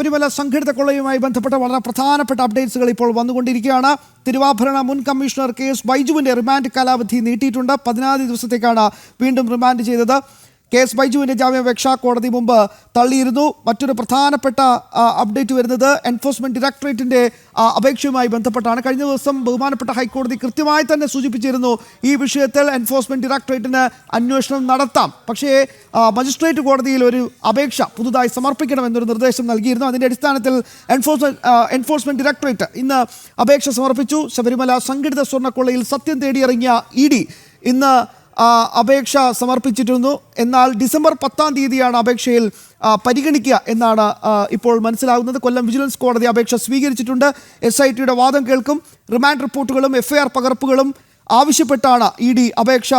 ശബരിമല സംഘടിത കൊള്ളയുമായി ബന്ധപ്പെട്ട വളരെ പ്രധാനപ്പെട്ട അപ്ഡേറ്റ്സുകൾ ഇപ്പോൾ വന്നുകൊണ്ടിരിക്കുകയാണ്. തിരുവാഭരണ മുൻ കമ്മീഷണർ KS ബൈജുവിന്റെ റിമാൻഡ് കാലാവധി നീട്ടിയിട്ടുണ്ട്. 14 ദിവസത്തേക്കാണ് വീണ്ടും റിമാൻഡ് ചെയ്തത്. KS ബൈജുവിന്റെ ജാമ്യാപേക്ഷ കോടതി മുമ്പ് തള്ളിയിരുന്നു. മറ്റൊരു പ്രധാനപ്പെട്ട അപ്ഡേറ്റ് വരുന്നത് എൻഫോഴ്സ്മെന്റ് ഡയറക്ടറേറ്റിന്റെ അപേക്ഷയുമായി ബന്ധപ്പെട്ടാണ്. കഴിഞ്ഞ ദിവസം ബഹുമാനപ്പെട്ട ഹൈക്കോടതി കൃത്യമായി തന്നെ സൂചിപ്പിച്ചിരുന്നു ഈ വിഷയത്തിൽ എൻഫോഴ്സ്മെന്റ് ഡയറക്ടറേറ്റിന് അന്വേഷണം നടത്താം. പക്ഷേ മജിസ്ട്രേറ്റ് കോടതിയിൽ ഒരു അപേക്ഷ പുതുതായി സമർപ്പിക്കണമെന്നൊരു നിർദ്ദേശം നൽകിയിരുന്നു. അതിന്റെ അടിസ്ഥാനത്തിൽ എൻഫോഴ്സ്മെന്റ് ഡയറക്ടറേറ്റ് ഇന്ന് അപേക്ഷ സമർപ്പിച്ചു. ശബരിമല സംഘടിത സ്വർണ്ണക്കൊള്ളയിൽ സത്യം തേടിയിറങ്ങിയ ED ഇന്ന് അപേക്ഷ സമർപ്പിച്ചിരുന്നു. എന്നാൽ ഡിസംബർ 10-ാം തീയതിയാണ് അപേക്ഷയിൽ പരിഗണിക്കുക എന്നാണ് ഇപ്പോൾ മനസ്സിലാകുന്നത്. കൊല്ലം വിജിലൻസ് കോടതി അപേക്ഷ സ്വീകരിച്ചിട്ടുണ്ട്. SITയുടെ വാദം കേൾക്കും. റിമാൻഡ് റിപ്പോർട്ടുകളും FIR പകർപ്പുകളും ആവശ്യപ്പെട്ടാണ് ED അപേക്ഷ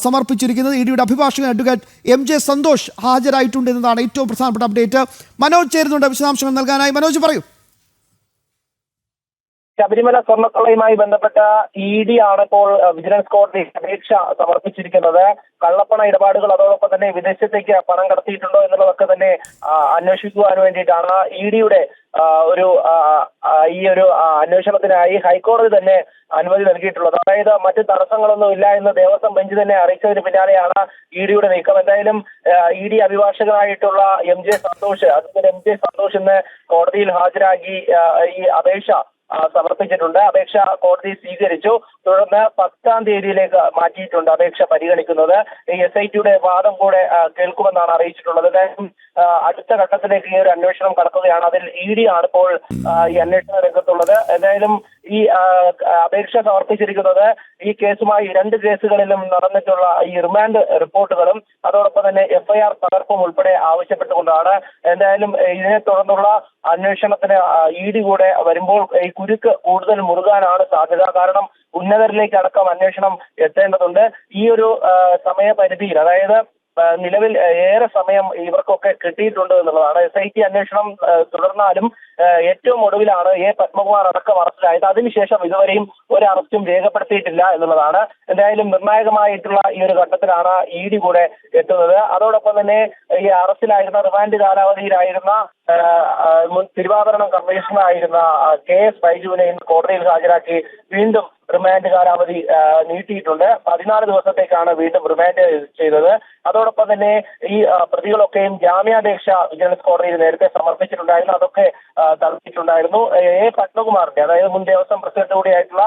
സമർപ്പിച്ചിരിക്കുന്നത്. EDയുടെ അഭിഭാഷകൻ അഡ്വക്കേറ്റ് MJ സന്തോഷ് ഹാജരായിട്ടുണ്ട് എന്നതാണ് ഏറ്റവും പ്രധാനപ്പെട്ട അപ്ഡേറ്റ്. മനോജ് ചേരുന്നുണ്ട് വിശദാംശങ്ങൾ നൽകാനായി. മനോജ് പറയൂ. ശബരിമല സ്വർണ്ണക്കൊള്ളയുമായി ബന്ധപ്പെട്ട ED ആണ് ഇപ്പോൾ വിജിലൻസ് കോടതി അപേക്ഷ സമർപ്പിച്ചിരിക്കുന്നത്. കള്ളപ്പണ ഇടപാടുകൾ അതോടൊപ്പം തന്നെ വിദേശത്തേക്ക് പണം കടത്തിയിട്ടുണ്ടോ എന്നുള്ളതൊക്കെ തന്നെ അന്വേഷിക്കുവാൻ വേണ്ടിയിട്ടാണ് EDയുടെ ഈ ഒരു അന്വേഷണത്തിനായി ഹൈക്കോടതി തന്നെ അനുമതി നൽകിയിട്ടുള്ളത്. അതായത് മറ്റ് തടസ്സങ്ങളൊന്നും ഇല്ല എന്ന് ദേവസ്വം ബെഞ്ച് തന്നെ അറിയിച്ചതിന് പിന്നാലെയാണ് EDയുടെ നീക്കം. എന്തായാലും ED അഭിഭാഷകനായിട്ടുള്ള MJ സന്തോഷ് ഇന്ന് കോടതിയിൽ ഹാജരാക്കി ഈ അപേക്ഷ സമർപ്പിച്ചിട്ടുണ്ട്. അപേക്ഷ കോടതി സ്വീകരിച്ചു. തുടർന്ന് 10-ാം തീയതിയിലേക്ക് മാറ്റിയിട്ടുണ്ട് അപേക്ഷ പരിഗണിക്കുന്നത്. ഈ SITയുടെ വാദം കൂടെ കേൾക്കുമെന്നാണ് അറിയിച്ചിട്ടുള്ളത്. എന്തായാലും അടുത്ത ഘട്ടത്തിലേക്ക് ഈ ഒരു അന്വേഷണം കടക്കുകയാണ്. അതിൽ ED ആണ് ഇപ്പോൾ ഈ അന്വേഷണ രംഗത്തുള്ളത്. എന്തായാലും ഈ അപേക്ഷ സമർപ്പിച്ചിരിക്കുന്നത് ഈ കേസുമായി 2 കേസുകളിലും നടന്നിട്ടുള്ള ഈ റിമാൻഡ് റിപ്പോർട്ടുകളും അതോടൊപ്പം തന്നെ FIR പകർപ്പും ഉൾപ്പെടെ ആവശ്യപ്പെട്ടുകൊണ്ടാണ്. എന്തായാലും ഇതിനെ തുടർന്നുള്ള അന്വേഷണത്തിന് ED കൂടെ വരുമ്പോൾ ഈ കുരുക്ക് കൂടുതൽ മുറുകാനാണ് സാധ്യത. കാരണം ഉന്നതരിലേക്ക് അടക്കം അന്വേഷണം എത്തേണ്ടതുണ്ട്. ഈ ഒരു സമയപരിധിയിൽ, അതായത് നിലവിൽ ഏറെ സമയം ഇവർക്കൊക്കെ കിട്ടിയിട്ടുണ്ട് എന്നുള്ളതാണ്. SIT അന്വേഷണം തുടർന്നാലും ഏറ്റവും ഒടുവിലാണ് പത്മകുമാർ അടക്കം അറസ്റ്റിലായത്. അതിനുശേഷം ഇതുവരെയും ഒരു അറസ്റ്റും രേഖപ്പെടുത്തിയിട്ടില്ല എന്നുള്ളതാണ്. എന്തായാലും നിർണായകമായിട്ടുള്ള ഈ ഒരു ഘട്ടത്തിലാണ് ED കൂടെ എത്തുന്നത്. അതോടൊപ്പം തന്നെ ഈ അറസ്റ്റിലായിരുന്ന റിമാൻഡ് കാലാവധിയിലായിരുന്ന മുൻ തിരുവാഭരണം കമ്മീഷണറായിരുന്ന KS ബൈജുവിനെ കോടതിയിൽ ഹാജരാക്കി വീണ്ടും റിമാൻഡ് കാലാവധി നീട്ടിയിട്ടുണ്ട്. 14 ദിവസത്തേക്കാണ് വീണ്ടും റിമാൻഡ് ചെയ്തത്. അതോടൊപ്പം തന്നെ ഈ പ്രതികളൊക്കെയും ജാമ്യാപേക്ഷ വിജിലൻസ് കോടതിയിൽ നേരത്തെ സമർപ്പിച്ചിട്ടുണ്ടായിരുന്നു. അതൊക്കെ തള്ളിയിട്ടുണ്ടായിരുന്നു. പത്മകുമാറിന്റെ, അതായത് മുൻ ദേവസ്വം പ്രസിഡന്റ് കൂടിയായിട്ടുള്ള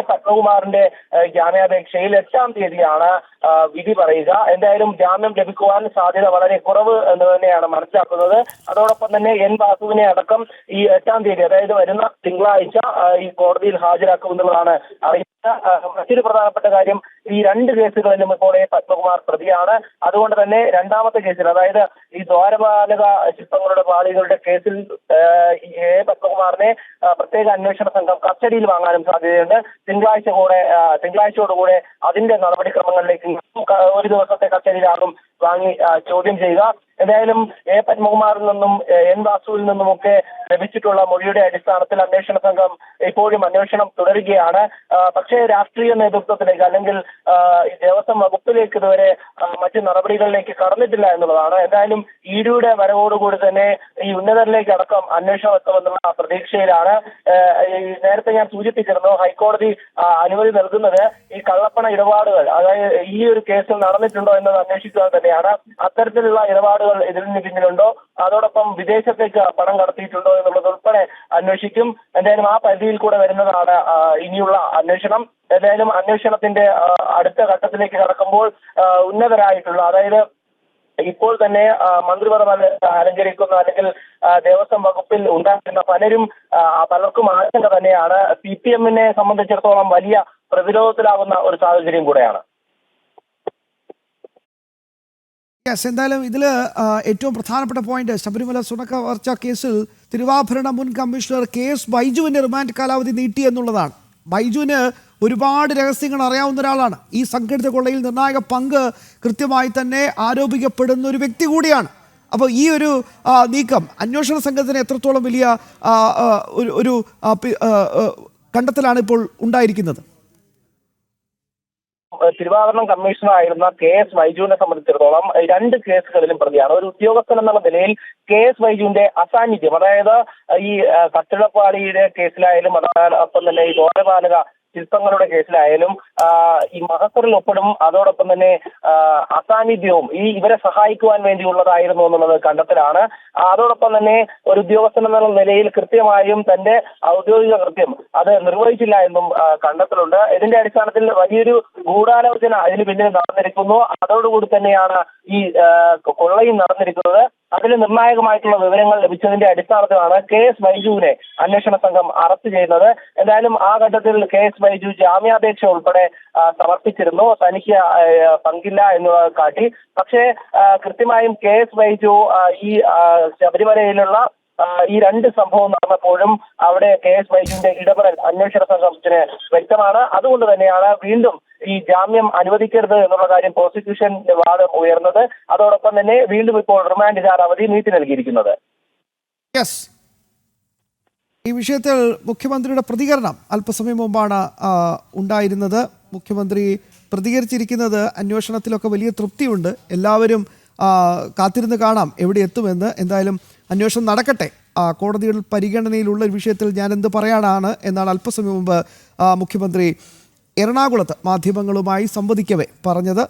പത്മകുമാറിന്റെ ജാമ്യാപേക്ഷയിൽ 8-ാം തീയതിയാണ് വിധി പറയുക. എന്തായാലും ജാമ്യം ലഭിക്കുവാൻ സാധ്യത വളരെ കുറവ് എന്ന് തന്നെയാണ് മനസ്സിലാക്കുന്നത്. അതോടൊപ്പം തന്നെ വാസുവിനെ അടക്കം ഈ 8-ാം തീയതി, അതായത് വരുന്ന തിങ്കളാഴ്ച ഈ കോടതിയിൽ ഹാജരാക്കുമെന്നുള്ളതാണ് അറിയുന്നത്. മറ്റൊരു പ്രധാനപ്പെട്ട കാര്യം, ഈ 2 കേസുകളിലും ഇപ്പോൾ പത്മകുമാർ പ്രതിയാണ്. അതുകൊണ്ട് തന്നെ 2ാമത്തെ കേസിൽ, അതായത് ഈ ദ്വാരപാലക ശില്പങ്ങളുടെ പാളികളുടെ കേസിൽ പത്മകുമാറിനെ പ്രത്യേക അന്വേഷണ സംഘം കസ്റ്റഡിയിൽ വാങ്ങാനും സാധ്യതയുണ്ട്. തിങ്കളാഴ്ചയോടുകൂടെ അതിന്റെ നടപടിക്രമങ്ങളിലേക്ക് ഒരു ദിവസത്തെ കസ്റ്റഡിയിലാകും വാങ്ങി ചോദ്യം ചെയ്യുക. എന്തായാലും പത്മകുമാറിൽ നിന്നും വാസുവിൽ നിന്നുമൊക്കെ ലഭിച്ചിട്ടുള്ള മൊഴിയുടെ അടിസ്ഥാനത്തിൽ അന്വേഷണ സംഘം ഇപ്പോഴും അന്വേഷണം തുടരുകയാണ്. പക്ഷേ രാഷ്ട്രീയ നേതൃത്വത്തിലേക്ക് അല്ലെങ്കിൽ ഈ ദേവസ്വം വകുപ്പിലേക്ക് ഇതുവരെ മറ്റ് നടപടികളിലേക്ക് കടന്നിട്ടില്ല എന്നുള്ളതാണ്. എന്തായാലും EDയുടെ വരവോടുകൂടി തന്നെ ഈ ഉന്നതരിലേക്ക് അടക്കം അന്വേഷണം എത്തുമെന്നുള്ള പ്രതീക്ഷയിലാണ്. നേരത്തെ ഞാൻ സൂചിപ്പിച്ചിരുന്നു, ഹൈക്കോടതി അനുമതി നൽകുന്നത് ഈ കള്ളപ്പണ ഇടപാടുകൾ, അതായത് ഈ ഒരു കേസിൽ നടന്നിട്ടുണ്ടോ എന്നത് അന്വേഷിക്കുക തന്നെയാണ്. അത്തരത്തിലുള്ള ഇടപാടുകൾ ഇതിന് പിന്നിലുണ്ടോ, അതോടൊപ്പം വിദേശത്തേക്ക് പണം കടത്തിയിട്ടുണ്ടോ എന്നുള്ളത് ഉൾപ്പെടെ അന്വേഷിക്കും. എന്തായാലും ആ പരിധിയിൽ കൂടെ വരുന്നതാണ് ഇനിയുള്ള അന്വേഷണം. എന്തായാലും അന്വേഷണത്തിന്റെ അടുത്ത ഘട്ടത്തിലേക്ക് കടക്കുമ്പോൾ ഉന്നതരായിട്ടുള്ള, അതായത് ഇപ്പോൾ തന്നെ മന്ത്രിപദം അലങ്കരിക്കുന്ന അല്ലെങ്കിൽ ദേവസ്വം വകുപ്പിൽ ഉണ്ടായിരുന്ന പലർക്കും ആശങ്ക തന്നെയാണ്. CPM-നെ സംബന്ധിച്ചിടത്തോളം വലിയ പ്രതിരോധത്തിലാവുന്ന ഒരു സാഹചര്യം കൂടെയാണ്. എന്തായാലും ഇതിൽ ഏറ്റവും പ്രധാനപ്പെട്ട പോയിന്റ്, ശബരിമല സ്വർണ്ണക്കവർച്ച കേസിൽ തിരുവാഭരണ മുൻ കമ്മീഷണർ KS ബൈജുവിന്റെ റിമാൻഡ് കാലാവധി നീട്ടി എന്നുള്ളതാണ്. ബൈജുവിന് ഒരുപാട് രഹസ്യങ്ങൾ അറിയാവുന്ന ഒരാളാണ്. ഈ സംഘടിത കൊള്ളയിൽ നിർണായക പങ്ക് കൃത്യമായി തന്നെ ആരോപിക്കപ്പെടുന്ന ഒരു വ്യക്തി കൂടിയാണ്. അപ്പോൾ ഈ ഒരു നീക്കം അന്വേഷണ സംഘത്തിന് എത്രത്തോളം വലിയ ഒരു കണ്ടെത്തലാണ് ഇപ്പോൾ ഉണ്ടായിരിക്കുന്നത്? തിരുവാഭരണം കമ്മീഷണറായിരുന്ന KS ബൈജുവിനെ സംബന്ധിച്ചിടത്തോളം 2 കേസുകളിലും പ്രതിയാണ്. ഒരു ഉദ്യോഗസ്ഥൻ എന്നുള്ള നിലയിൽ KS ബൈജുവിന്റെ അസാന്നിധ്യം, അതായത് ഈ കട്ടിടപ്പാടിയുടെ കേസിലായാലും അതോടൊപ്പം തന്നെ ഈ ഗോരപാലക ശില്പങ്ങളുടെ കേസിലായാലും ഈ മഹസറിൽ ഒപ്പിടും, അതോടൊപ്പം തന്നെ അസാന്നിധ്യവും ഇവരെ സഹായിക്കുവാൻ വേണ്ടിയുള്ളതായിരുന്നു എന്നുള്ളത് കണ്ടെത്തലാണ്. അതോടൊപ്പം തന്നെ ഒരു ഉദ്യോഗസ്ഥൻ എന്നുള്ള നിലയിൽ കൃത്യമായും തന്റെ ഔദ്യോഗിക കൃത്യം അത് നിർവഹിച്ചില്ല എന്നും കണ്ടെത്തലുണ്ട്. ഇതിന്റെ അടിസ്ഥാനത്തിൽ വലിയൊരു ഗൂഢാലോചന ഇതിന് പിന്നിൽ നടന്നിരിക്കുന്നു. അതോടുകൂടി തന്നെയാണ് ഈ കൊള്ളയും നടന്നിരിക്കുന്നത്. അതിൽ നിർണായകമായിട്ടുള്ള വിവരങ്ങൾ ലഭിച്ചതിന്റെ അടിസ്ഥാനത്തിലാണ് KS ബൈജുവിനെ അന്വേഷണ സംഘം അറസ്റ്റ് ചെയ്യുന്നത്. എന്തായാലും ആ ഘട്ടത്തിൽ KS ബൈജു ജാമ്യാപേക്ഷ ഉൾപ്പെടെ സമർപ്പിച്ചിരുന്നു. തനിക്ക് പങ്കില്ല എന്ന് കാട്ടി. പക്ഷേ കൃത്യമായും KS ബൈജു ഈ ശബരിമലയിലുള്ള ഈ 2 സംഭവം നടന്നപ്പോഴും അവിടെ KS ബൈജുവിന്റെ ഇടപെടൽ അന്വേഷണ സംഘത്തിന് വ്യക്തമാണ്. അതുകൊണ്ട് തന്നെയാണ് വീണ്ടും ഈ ജാമ്യം അനുവദിക്കരുത് എന്നുള്ള കാര്യം പ്രോസിക്യൂഷന്റെ വാദം ഉയർന്നത്. അതോടൊപ്പം തന്നെ വീണ്ടും ഇപ്പോൾ റിമാൻഡ് കാലാവധി നീട്ടി നൽകിയിരിക്കുന്നത്. ഈ വിഷയത്തിൽ മുഖ്യമന്ത്രിയുടെ പ്രതികരണം അല്പസമയം മുമ്പാണ് ഉണ്ടായിരുന്നത്. മുഖ്യമന്ത്രി പ്രതികരിച്ചിരിക്കുന്നത് അന്വേഷണത്തിലൊക്കെ വലിയ തൃപ്തിയുണ്ട്, എല്ലാവരും കാത്തിരുന്ന് കാണാം എവിടെ എത്തുമെന്ന്. എന്തായാലും അന്വേഷണം നടക്കട്ടെ, കോടതിയുടെ പരിഗണനയിലുള്ള ഒരു വിഷയത്തിൽ ഞാൻ എന്ത് പറയാനാണ് എന്നാണ് അല്പസമയം മുമ്പ് മുഖ്യമന്ത്രി എറണാകുളത്ത് മാധ്യമങ്ങളുമായി സംവദിക്കവേ പറഞ്ഞത്.